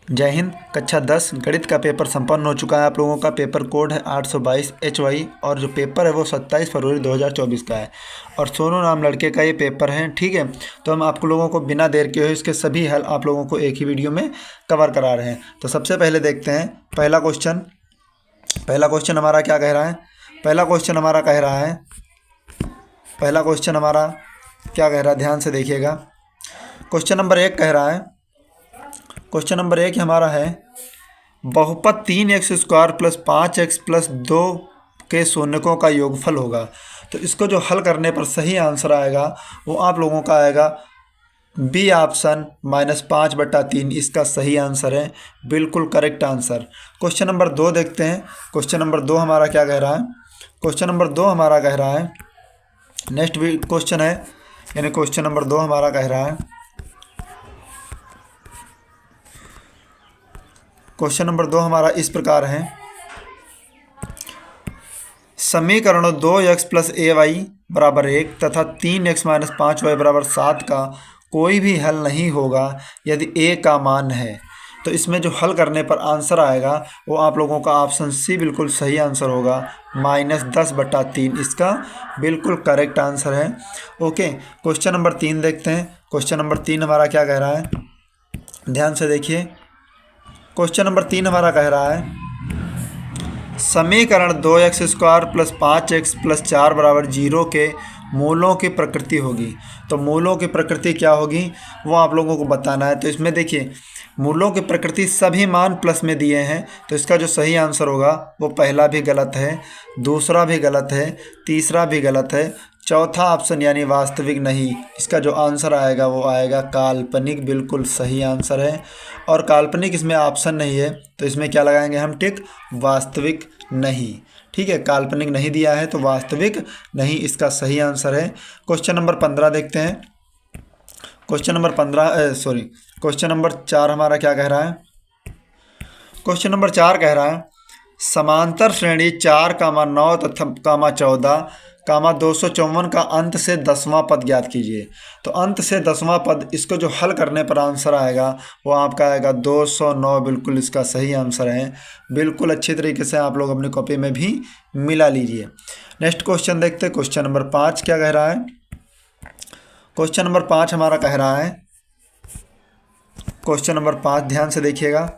जय हिंद। कक्षा 10 गणित का पेपर संपन्न हो चुका है। आप लोगों का पेपर कोड है 822 HY और जो पेपर है वो 27 फरवरी 2024 का है और सोनू नाम लड़के का ये पेपर है। ठीक है, तो हम आप लोगों को बिना देर के हुए इसके सभी हल आप लोगों को एक ही वीडियो में कवर करा रहे हैं। तो सबसे पहले देखते हैं पहला क्वेश्चन हमारा क्या कह रहा है। पहला क्वेश्चन हमारा क्या कह रहा है, ध्यान से देखिएगा। क्वेश्चन नंबर 1 कह रहा है, क्वेश्चन नंबर 1 हमारा है बहुपद 3x² + 5x + 2 के शून्यकों का योगफल होगा। तो इसको जो हल करने पर सही आंसर आएगा वो आप लोगों का आएगा बी ऑप्शन -5/3 इसका सही आंसर है, बिल्कुल करेक्ट आंसर। क्वेश्चन नंबर 2 देखते हैं। क्वेश्चन नंबर 2 हमारा क्या कह रहा है। क्वेश्चन नंबर 2 हमारा कह रहा है, नेक्स्ट भी क्वेश्चन है, यानी क्वेश्चन नंबर 2 हमारा कह रहा है, क्वेश्चन नंबर 2 हमारा इस प्रकार है, समीकरणों 2x + ay = 1 तथा 3x - 5y = 7 का कोई भी हल नहीं होगा यदि a का मान है। तो इसमें जो हल करने पर आंसर आएगा वो आप लोगों का ऑप्शन सी बिल्कुल सही आंसर होगा, -10/3 इसका बिल्कुल करेक्ट आंसर है। ओके, क्वेश्चन नंबर 3 देखते हैं। क्वेश्चन नंबर 3 हमारा क्या कह रहा है, ध्यान से देखिए। क्वेश्चन नंबर 3 हमारा कह रहा है, समीकरण 2x² + 5x + 4 = 0 के मूलों की प्रकृति होगी। तो मूलों की प्रकृति क्या होगी वो आप लोगों को बताना है। तो इसमें देखिए मूलों की प्रकृति सभी मान प्लस में दिए हैं, तो इसका जो सही आंसर होगा वो पहला भी गलत है, दूसरा भी गलत है, तीसरा भी गलत है, चौथा ऑप्शन यानी वास्तविक नहीं, इसका जो आंसर आएगा वो आएगा काल्पनिक, बिल्कुल सही आंसर है। और काल्पनिक इसमें ऑप्शन नहीं है तो इसमें क्या लगाएंगे हम टिक, वास्तविक नहीं। ठीक है, काल्पनिक नहीं दिया है तो वास्तविक नहीं इसका सही आंसर है। क्वेश्चन नंबर 15 देखते हैं। क्वेश्चन नंबर 4 हमारा क्या कह रहा है। क्वेश्चन नंबर 4 कह रहा है, समांतर श्रेणी 4, 9 तथा 14, 254 का अंत से 10वां पद ज्ञात कीजिए। तो अंत से 10वां पद, इसको जो हल करने पर आंसर आएगा वो आपका आएगा 209, बिल्कुल इसका सही आंसर है। बिल्कुल अच्छी तरीके से आप लोग अपनी कॉपी में भी मिला लीजिए। नेक्स्ट क्वेश्चन देखते हैं। क्वेश्चन नंबर 5 क्या कह रहा है। क्वेश्चन नंबर 5 हमारा कह रहा है, क्वेश्चन नंबर 5 ध्यान से देखिएगा।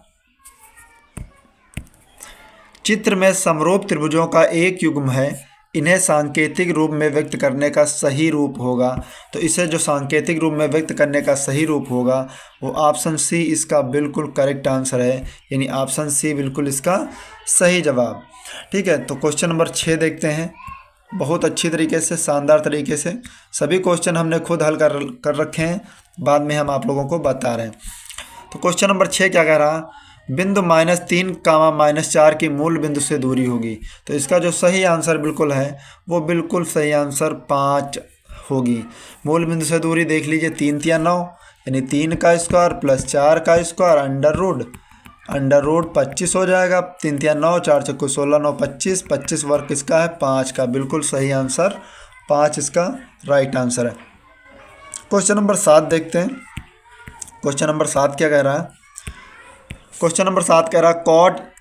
चित्र में समरूप त्रिभुजों का एक युग्म है, इन्हें सांकेतिक रूप में व्यक्त करने का सही रूप होगा। तो इसे जो सांकेतिक रूप में व्यक्त करने का सही रूप होगा वो ऑप्शन सी इसका बिल्कुल करेक्ट आंसर है, यानी ऑप्शन सी बिल्कुल इसका सही जवाब। ठीक है, तो क्वेश्चन नंबर 6 देखते हैं। बहुत अच्छी तरीके से, शानदार तरीके से सभी क्वेश्चन हमने खुद हल कर रखे हैं, बाद में हम आप लोगों को बता रहे हैं। तो क्वेश्चन नंबर 6 क्या कह रहा, बिंदु -3, -4 की मूल बिंदु से दूरी होगी। तो इसका जो सही आंसर बिल्कुल है वो बिल्कुल सही आंसर 5 होगी। मूल बिंदु से दूरी देख लीजिए, 3 × 9 यानी 3 का स्क्वायर + 4 का स्क्वायर अंडर रूट 25 हो जाएगा। 3 × 9, 4 × 16, 9 25, 25 वर्ग किसका है, 5 का, बिल्कुल सही आंसर 5 इसका राइट आंसर है। क्वेश्चन नंबर 7 देखते हैं। क्वेश्चन नंबर 7 क्या कह रहा है। क्वेश्चन नंबर 7 कह रहा है,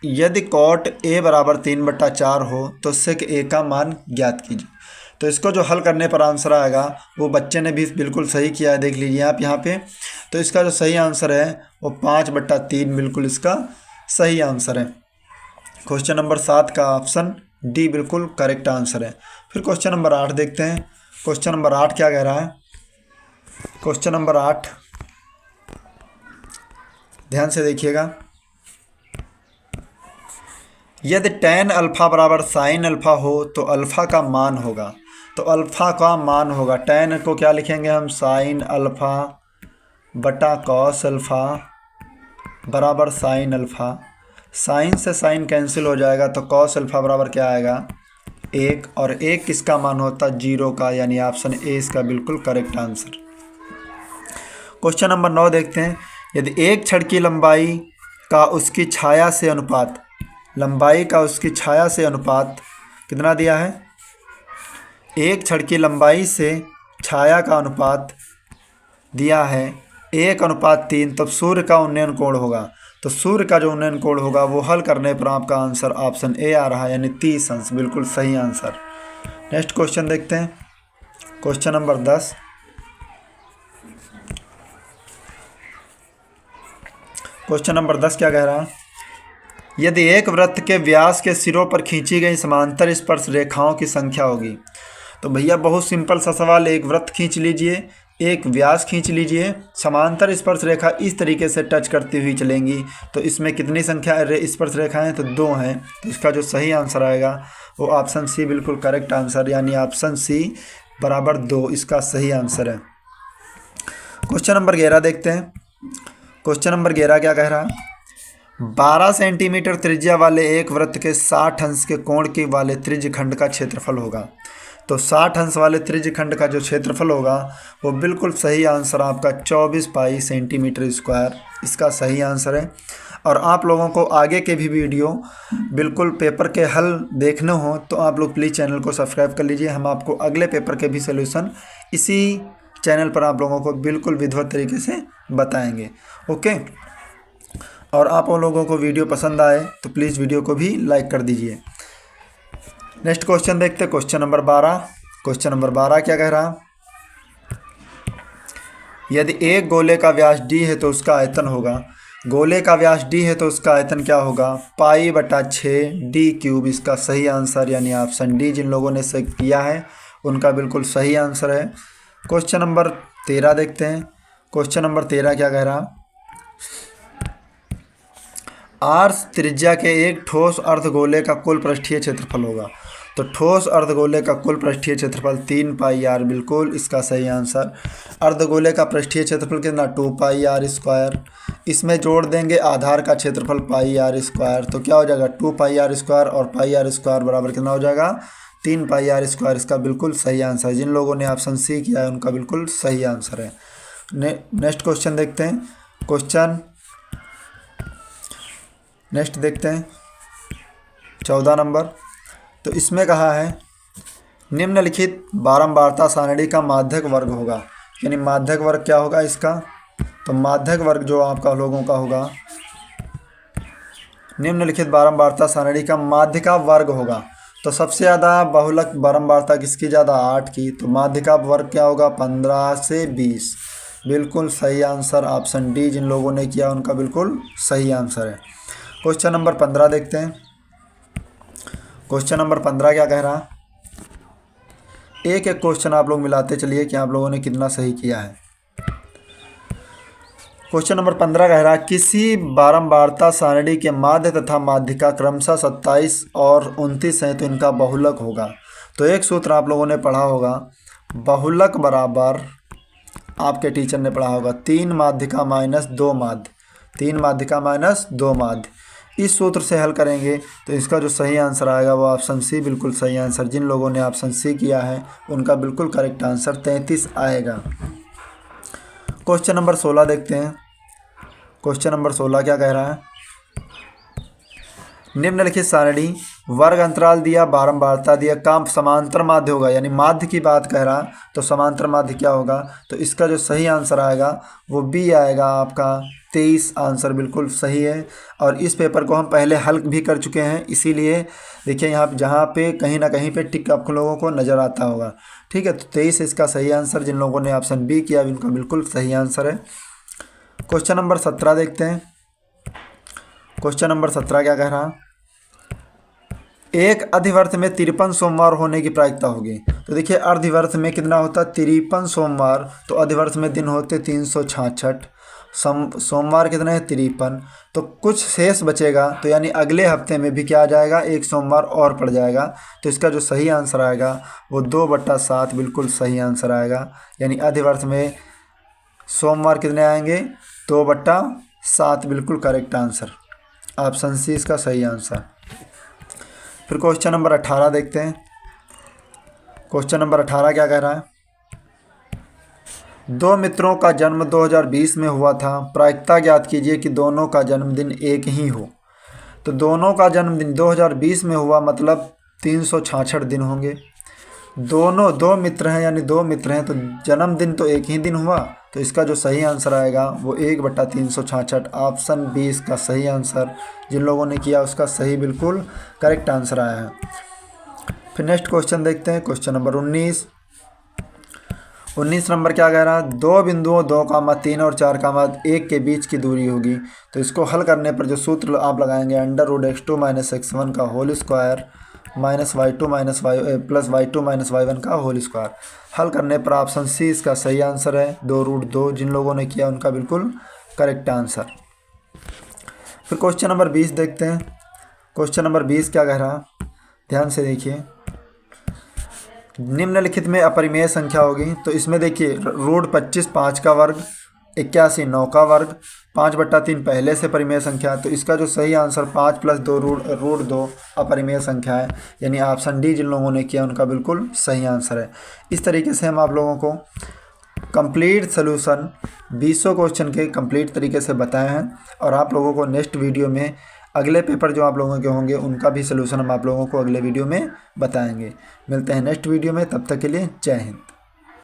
यदि कॉट a = 3/4 हो तो सेक a का मान ज्ञात कीजिए। तो इसको जो हल करने पर आंसर आएगा वो बच्चे ने भी बिल्कुल सही किया है, देख लीजिए आप यहाँ पे। तो इसका जो सही आंसर है वो 5/3 बिल्कुल इसका सही आंसर है। क्वेश्चन नंबर 7 का ऑप्शन डी बिल्कुल करेक्ट आंसर है। फिर क्वेश्चन नंबर 8 देखते हैं। क्वेश्चन नंबर 8 क्या कह रहा है। क्वेश्चन नंबर 8 ध्यान से देखिएगा, यदि tan α = sin α हो तो अल्फ़ा का मान होगा। तो अल्फ़ा का मान होगा, tan को क्या लिखेंगे हम, sin α / cos α बराबर sin α। साइन से साइन कैंसिल हो जाएगा तो cos α बराबर क्या आएगा, 1, और 1 किसका मान होता है, 0 का, यानी ऑप्शन ए इसका बिल्कुल करेक्ट आंसर। क्वेश्चन नंबर 9 देखते हैं। यदि एक छड़ की लंबाई का उसकी छाया से अनुपात, कितना दिया है, एक छड़ की लंबाई से छाया का अनुपात दिया है 1:3, तब सूर्य का उन्नयन कोण होगा। तो सूर्य का जो उन्नयन कोण होगा वो हल करने पर आपका आंसर ऑप्शन ए आ रहा है, यानी 30 अंश, बिल्कुल सही आंसर। नेक्स्ट क्वेश्चन देखते हैं, क्वेश्चन नंबर 10। क्वेश्चन नंबर 10 क्या कह रहा है? यदि एक वृत्त के व्यास के सिरों पर खींची गई समांतर स्पर्श रेखाओं की संख्या होगी। तो भैया बहुत सिंपल सा सवाल, एक वृत्त खींच लीजिए, एक व्यास खींच लीजिए, समांतर स्पर्श रेखा इस तरीके से टच करती हुई चलेंगी, तो इसमें कितनी संख्या स्पर्श रेखाएं? तो 2 हैं। तो इसका जो सही आंसर आएगा वो ऑप्शन सी, बिल्कुल करेक्ट आंसर, यानी ऑप्शन सी बराबर 2 इसका सही आंसर है। क्वेश्चन नंबर 11 देखते हैं। क्वेश्चन नंबर 11 क्या कह रहा है? 12 सेंटीमीटर त्रिज्या वाले एक वृत्त के 60 अंश के कोण के वाले त्रिज्य खंड का क्षेत्रफल होगा। तो 60 अंश वाले त्रिज्य खंड का जो क्षेत्रफल होगा वो बिल्कुल सही आंसर आपका 24 पाई सेंटीमीटर स्क्वायर, इसका सही आंसर है। और आप लोगों को आगे के भी वीडियो बिल्कुल पेपर के हल देखने हो तो आप लोग प्लीज़ चैनल को सब्सक्राइब कर लीजिए। हम आपको अगले पेपर के भी सोल्यूशन इसी चैनल पर आप लोगों को बिल्कुल विधिवत तरीके से बताएंगे। ओके, और आप लोगों को वीडियो पसंद आए तो प्लीज़ वीडियो को भी लाइक कर दीजिए। नेक्स्ट क्वेश्चन देखते हैं, क्वेश्चन नंबर 12। क्वेश्चन नंबर 12 क्या कह रहा? यदि एक गोले का व्यास d है तो उसका आयतन होगा। गोले का व्यास d है तो उसका आयतन क्या होगा? पाई बटा 6 d क्यूब, इसका सही आंसर, यानी ऑप्शन डी जिन लोगों ने सही किया है उनका बिल्कुल सही आंसर है। क्वेश्चन नंबर 13 देखते हैं। क्वेश्चन नंबर 13 क्या कह रहा? आर त्रिज्या के एक ठोस अर्धगोले का कुल पृष्ठीय क्षेत्रफल होगा। तो ठोस अर्धगोले का कुल पृष्ठीय क्षेत्रफल 3 पाई आर, बिल्कुल इसका सही आंसर। अर्धगोले का पृष्ठीय क्षेत्रफल कितना? 2 पाई आर स्क्वायर। इसमें जोड़ देंगे आधार का क्षेत्रफल पाई आर स्क्वायर, तो क्या हो जाएगा? 2 पाई आर स्क्वायर और पाई आर स्क्वायर बराबर कितना हो जाएगा? 3 पाई आर स्क्वायर, इसका बिल्कुल सही आंसर है। जिन लोगों ने ऑप्शन सी किया है उनका बिल्कुल सही आंसर है। नेक्स्ट क्वेश्चन देखते हैं। क्वेश्चन नेक्स्ट देखते हैं 14 नंबर। तो इसमें कहा है निम्नलिखित बारंबारता सारणी का माध्यक वर्ग होगा, यानी माध्यक वर्ग क्या होगा इसका? तो माध्यक वर्ग जो आपका लोगों का होगा, निम्नलिखित बारंबारता सारणी का माध्यिका वर्ग होगा। तो सबसे ज़्यादा बहुलक बारंबारता किसकी ज़्यादा? 8 की। तो माध्यिका वर्ग क्या होगा? 15 से 20, बिल्कुल सही आंसर ऑप्शन डी जिन लोगों ने किया उनका बिल्कुल सही आंसर है। क्वेश्चन नंबर 15 देखते हैं। क्वेश्चन नंबर 15 क्या कह रहा? एक एक क्वेश्चन आप लोग मिलाते चलिए कि आप लोगों ने कितना सही किया है। क्वेश्चन नंबर 15 कह रहा किसी बारंबारता सारणी के माध्य तथा माध्यिका क्रमशः 27 और 29 हैं तो इनका बहुलक होगा। तो एक सूत्र आप लोगों ने पढ़ा होगा, बहुलक बराबर, आपके टीचर ने पढ़ा होगा 3 माध्यिका माइनस 2 माध्य, 3 माध्यिका माइनस 2 माध्य। इस सूत्र से हल करेंगे तो इसका जो सही आंसर आएगा वो ऑप्शन सी, बिल्कुल सही आंसर। जिन लोगों ने ऑप्शन सी किया है उनका बिल्कुल करेक्ट आंसर 33 आएगा। क्वेश्चन नंबर 16 देखते हैं। क्वेश्चन नंबर 16 क्या कह रहा है? निम्नलिखित सारणी वर्ग अंतराल दिया, बारंबारता दिया, काम समांतर माध्य होगा, यानी माध्य की बात कह रहा तो समांतर माध्य क्या होगा? तो इसका जो सही आंसर आएगा वो बी आएगा, आपका 23 आंसर बिल्कुल सही है। और इस पेपर को हम पहले हल भी कर चुके हैं, इसीलिए देखिए यहाँ जहाँ पे कहीं ना कहीं पे टिक आप लोगों को नज़र आता होगा। ठीक है, तो 23 इसका सही आंसर। जिन लोगों ने ऑप्शन बी किया उनका बिल्कुल सही आंसर है। क्वेश्चन नंबर 17 देखते हैं। क्वेश्चन नंबर 17 क्या कह रहा? एक अधिवर्त में 53 सोमवार होने की प्रायिकता होगी। तो देखिए अर्धवर्त में कितना होता है? 53 सोमवार। तो अधिवर्त में दिन होते 366, सोमवार कितना है? 53। तो कुछ शेष बचेगा, तो यानी अगले हफ्ते में भी क्या आ जाएगा? एक सोमवार और पड़ जाएगा। तो इसका जो सही आंसर आएगा वो 2/7 बिल्कुल सही आंसर आएगा। यानी अधिवर्त में सोमवार कितने आएंगे? 2/7 बिल्कुल करेक्ट आंसर, ऑप्शन सी इसका सही आंसर। फिर क्वेश्चन नंबर 18 देखते हैं। क्वेश्चन नंबर 18 क्या कह रहा है? दो मित्रों का जन्म 2020 में हुआ था, प्रायिकता ज्ञात कीजिए कि दोनों का जन्मदिन एक ही हो। तो दोनों का जन्मदिन 2020 में हुआ मतलब 366 दिन होंगे। दोनों दो मित्र हैं, यानी 2 मित्र हैं, तो जन्मदिन तो एक ही दिन हुआ, तो इसका जो सही आंसर आएगा वो 1/366। ऑप्शन बी इसका सही आंसर। जिन लोगों ने किया उसका सही बिल्कुल करेक्ट आंसर आया है। फिर नेक्स्ट क्वेश्चन देखते हैं, क्वेश्चन नंबर 19 नंबर क्या कह रहा है, दो बिंदुओं 2,3 और 4,1 के बीच की दूरी होगी। तो इसको हल करने पर जो सूत्र आप लगाएंगे, √x2 - x1 का whole square -y2 - y2 - y1 का होल स्क्वायर। हल करने पर ऑप्शन सी इसका सही आंसर है, 2√2। जिन लोगों ने किया उनका बिल्कुल करेक्ट आंसर। फिर क्वेश्चन नंबर 20 देखते हैं। क्वेश्चन नंबर 20 क्या कह रहा, ध्यान से देखिए। निम्नलिखित में अपरिमेय संख्या होगी। तो इसमें देखिए √25 5 का वर्ग, 81 9 का वर्ग, 5/3 पहले से परिमेय संख्या। तो इसका जो सही आंसर 5 + 2 √2 अपरिमेय संख्या है, यानी ऑप्शन डी जिन लोगों ने किया उनका बिल्कुल सही आंसर है। इस तरीके से हम आप लोगों को कंप्लीट सॉल्यूशन 20 क्वेश्चन के कंप्लीट तरीके से बताए हैं। और आप लोगों को नेक्स्ट वीडियो में अगले पेपर जो आप लोगों के होंगे उनका भी सलूशन हम आप लोगों को अगले वीडियो में बताएंगे। मिलते हैं नेक्स्ट वीडियो में, तब तक के लिए जय हिंद।